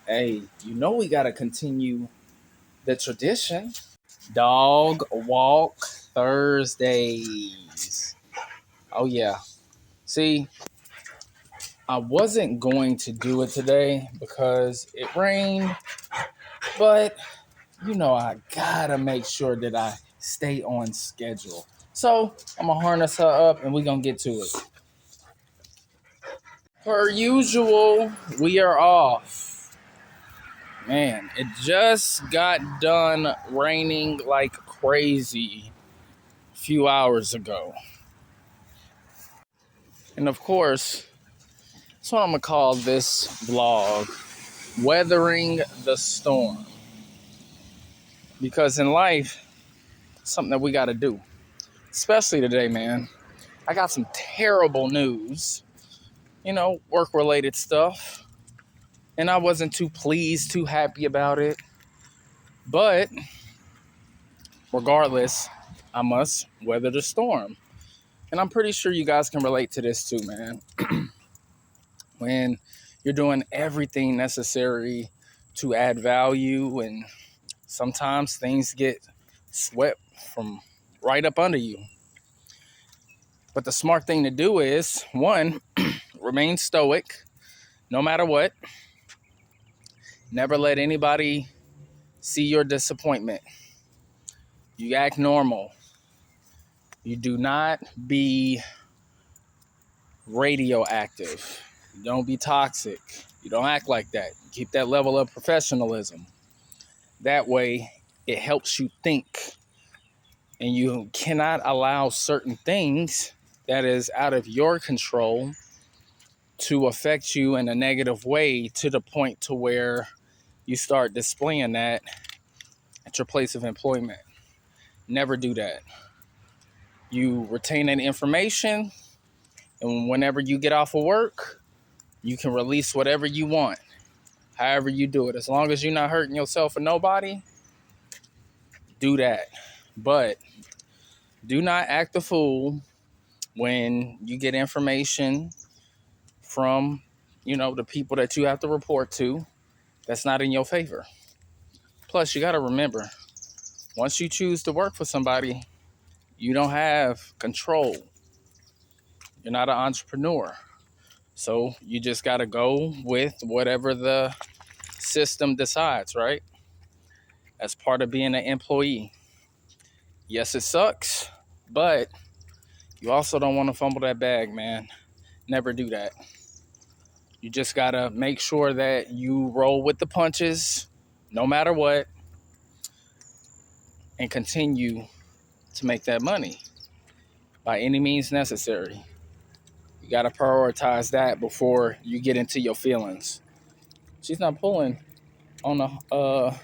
Hey, we got to continue the tradition. Dog walk Thursdays. Oh, yeah. See, I wasn't going to do it today because it rained, but I gotta make sure that I stay on schedule. So I'm gonna harness her up and we're gonna get to it. Per usual, we are off. Man, it just got done raining like crazy a few hours ago. And of course, that's what I'm gonna call this vlog, Weathering the Storm. Because in life, it's something that we gotta do. Especially today, man. I got some terrible news, work related stuff. And I wasn't too pleased, too happy about it. But regardless, I must weather the storm. And I'm pretty sure you guys can relate to this too, man. When you're doing everything necessary to add value, and sometimes things get swept from right up under you. But the smart thing to do is, one, remain stoic no matter what. Never let anybody see your disappointment. You act normal. You do not be radioactive. You don't be toxic. You don't act like that. You keep that level of professionalism. That way, it helps you think. And you cannot allow certain things that is out of your control to affect you in a negative way to the point to where you start displaying that at your place of employment. Never do that. You retain that information, and whenever you get off of work, you can release whatever you want, however you do it. As long as you're not hurting yourself or nobody, do that. But do not act a fool when you get information from, the people that you have to report to that's not in your favor. Plus, you got to remember, once you choose to work for somebody, you don't have control. You're not an entrepreneur. So you just got to go with whatever the system decides, right? As part of being an employee. Yes, it sucks, but you also don't want to fumble that bag, man. Never do that. You just got to make sure that you roll with the punches, no matter what, and continue to make that money by any means necessary. You got to prioritize that before you get into your feelings. She's not pulling on a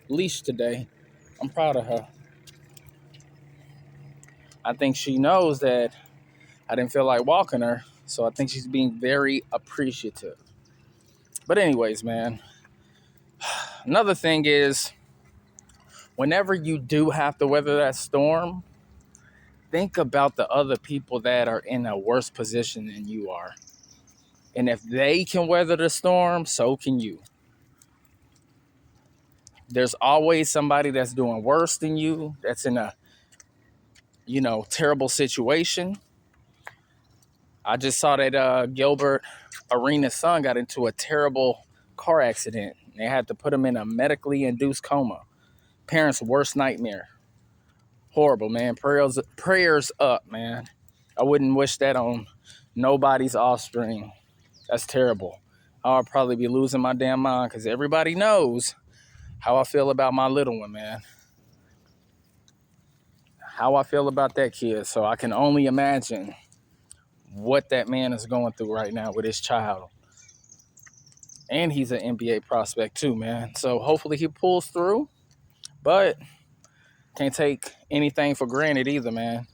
leash today. I'm proud of her. I think she knows that I didn't feel like walking her, so I think she's being very appreciative. But anyways, man, another thing is, whenever you do have to weather that storm, think about the other people that are in a worse position than you are. And if they can weather the storm, so can you. There's always somebody that's doing worse than you, that's in a, terrible situation. I just saw that Gilbert Arenas' son got into a terrible car accident. They had to put him in a medically induced coma. Parents' worst nightmare. Horrible, man. Prayers up, man. I wouldn't wish that on nobody's offspring. That's terrible. I'll probably be losing my damn mind because everybody knows how I feel about my little one, man. How I feel about that kid. So I can only imagine what that man is going through right now with his child. And he's an NBA prospect too, man. So hopefully he pulls through. But can't take anything for granted either, man.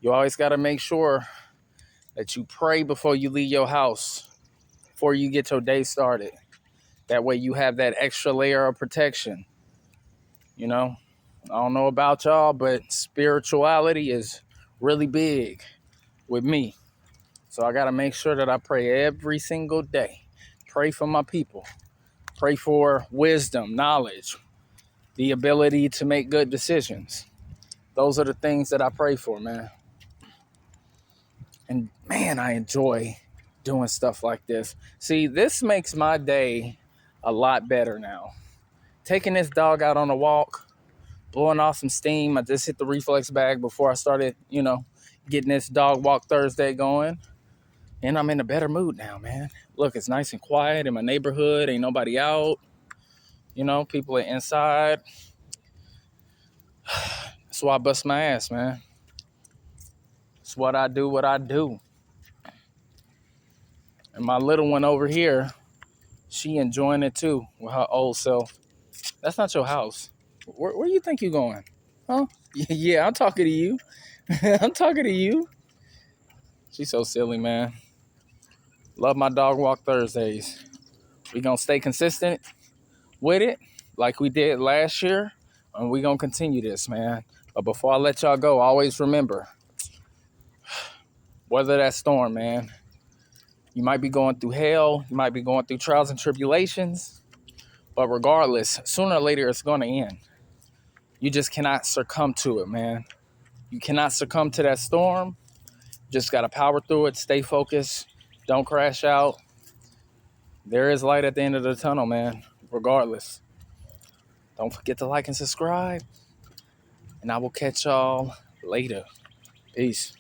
You always got to make sure that you pray before you leave your house, before you get your day started. That way you have that extra layer of protection. I don't know about y'all, but spirituality is really big with me. So I got to make sure that I pray every single day. Pray for my people. Pray for wisdom, knowledge, the ability to make good decisions. Those are the things that I pray for, man. And man, I enjoy doing stuff like this. See, this makes my day a lot better now. Taking this dog out on a walk, blowing off some steam. I just hit the reflex bag before I started, getting this dog walk Thursday going. And I'm in a better mood now, man. Look, it's nice and quiet in my neighborhood. Ain't nobody out. People are inside. That's why I bust my ass, man. It's what I do. And my little one over here, she enjoying it too with her old self. That's not your house. Where you think you going? Huh? Yeah, I'm talking to you. I'm talking to you. She's so silly, man. Love my dog walk Thursdays. We gonna stay consistent with it like we did last year. And we gonna continue this, man. But before I let y'all go, always remember, weather that storm, man. You might be going through hell. You might be going through trials and tribulations. But regardless, sooner or later, it's going to end. You just cannot succumb to it, man. You cannot succumb to that storm. Just got to power through it. Stay focused. Don't crash out. There is light at the end of the tunnel, man. Regardless. Don't forget to like and subscribe. And I will catch y'all later. Peace.